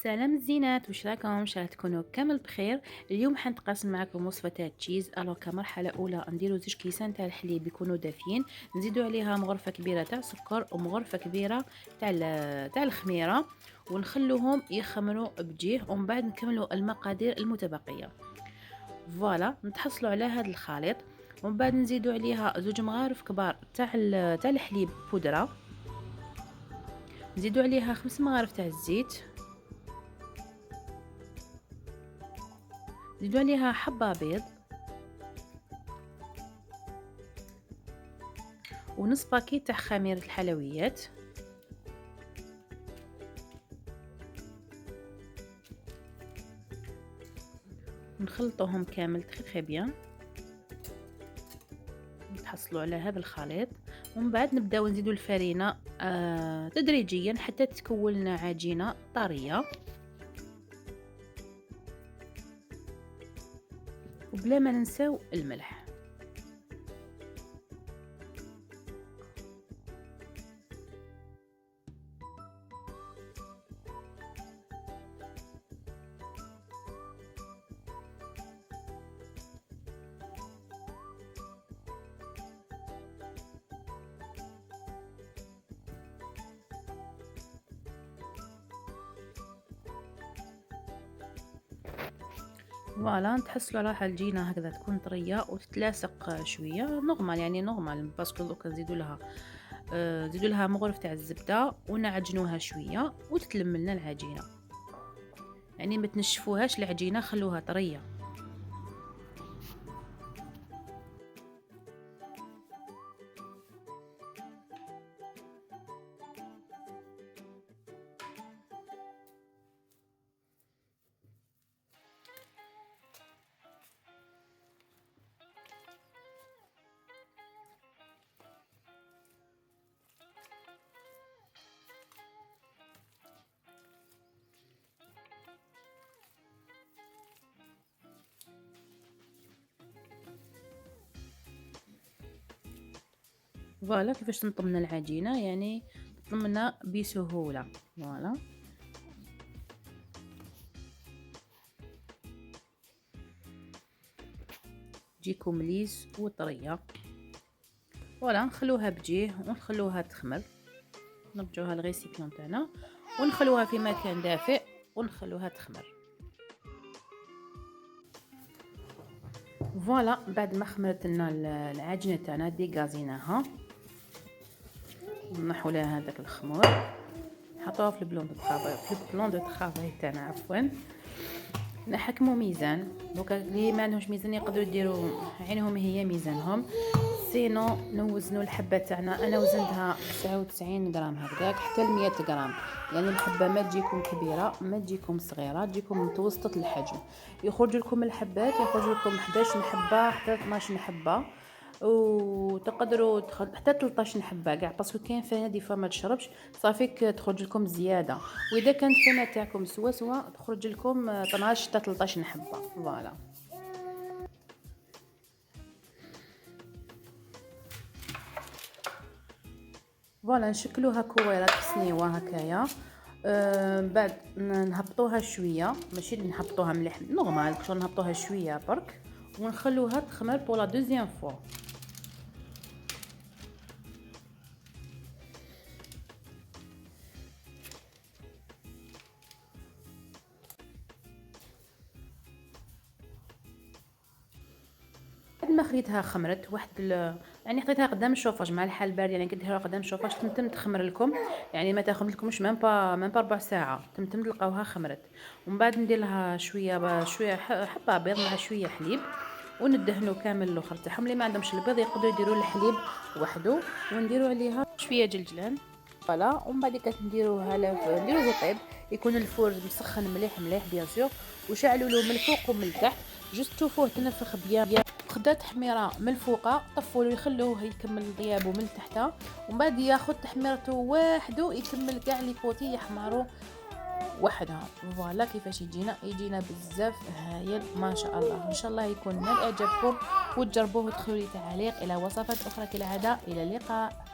سلام الزينات، واش راكم؟ ان شاء الله تكونوا كامل بخير. اليوم حنتقاسم معكم وصفه تاع تشيز. كمرحله اولى نديروا 2 كيسان تاع الحليب يكونوا دافيين، نزيدوا عليها مغرفه كبيره تاع سكر ومغرفه كبيره تاع الخميره، ونخلوهم يخمروا بجيه، ومن بعد نكملوا المقادير المتبقيه. فوالا نتحصلوا على هذا الخليط، ومن بعد نزيدوا عليها 2 مغارف كبار تاع الحليب بودره، نزيدوا عليها 5 مغارف تاع الزيت، نزيدوا عليها حبة بيض ونص باكيت تاع خميرة الحلويات، ونخلطوهم كامل تري بيان، نتحصلوا على هذا الخليط. ومن بعد نبداو نزيدوا الفرينه تدريجيا حتى تكون لنا عجينه طريه، وبلا ما ننساو الملح. فوالا نتحصلوا على العجينه هكذا تكون طريه وتتلاصق شويه نورمال، يعني نورمال، باسكو دوكا نزيدوا لها مغرف تاع الزبده ونعجنوها شويه وتتلم لنا العجينه، يعني ما تنشفوهاش العجينه، خلوها طريه. فوالا كيفاش تنطمنا العجينه، يعني تطمنا بسهوله. فوالا تجيكم ليس وطريه. فوالا نخلوها بجيه ونخلوها تخمر، نرجعوها للغيسيبيون تاعنا ونخلوها في مكان دافئ ونخلوها تخمر. فوالا بعد ما خمرت لنا العجينه تاعنا ديغازيناها، نحو لها هذاك الخمور، نحطوها في البلون دو طرافاي تاعنا عفوا. نحكموا ميزان، دوكا اللي ما عندهمش ميزان يقدروا يديروا عينهم هي ميزانهم، سينو نوزنوا الحبه تاعنا. انا وزنتها 99 غرام هكذاك حتى 100 غرام، يعني الحبه ما تجيكم كبيره ما تجيكم صغيره، تجيكم متوسطه الحجم. يخرج لكم الحبات يخرج لكم 11 حبه حتى 12 حبه، وتقدروا حتى 13 حبه كاع، باسكو كاين فانا دي فما تشربش صافيك تخرج لكم زياده، واذا كانت فانا تاعكم سوا تخرج لكم 12 حتى 13 حبه. فوالا فوالا نشكلوها كويرات سنيوه هكايا. بعد نهبطوها شويه، ماشي نهبطوها مليح نورمال، كش نهبطوها شويه برك ونخلوها تخمر بور لا دوزيام فوا. بعد ما خليتها خمرت يعني خليتها قدام الشوفاج مع الحال بارد، يعني كديروها قدام الشوفاج تمتم تخمر لكم، يعني ما تاخذ لكمش ميم با ربع ساعه تمتم تلقاوها خمرت. ومن بعد ندير لها شويه حبه بيض مع شويه حليب، وندهنوا كامل الاخر تاعهم. اللي ما عندهمش البيض يقدروا يديروا الحليب وحده، ونديروا عليها شويه جلجلان. فوالا ومن بعد نديروها نديرو زيطيب، يكون الفور مسخن مليح مليح بيان سور، وشعلوا له من الفوق ومن التحت، جوست توفوه تنفخ بيان خدا تحميره من الفوق، طفوا له يخلوه يكمل ضيابه من تحت، ومن بعد ياخذ تحميرته وحده يكمل كاع لي كوتي يحمروا وحدها. فوالا كيفاش يجينا بزاف هايل ما شاء الله. ان شاء الله يكون نال اعجابكم وتجربوه وتدخلوا لي تعاليق. الى وصفات اخرى كالعاده، الى اللقاء.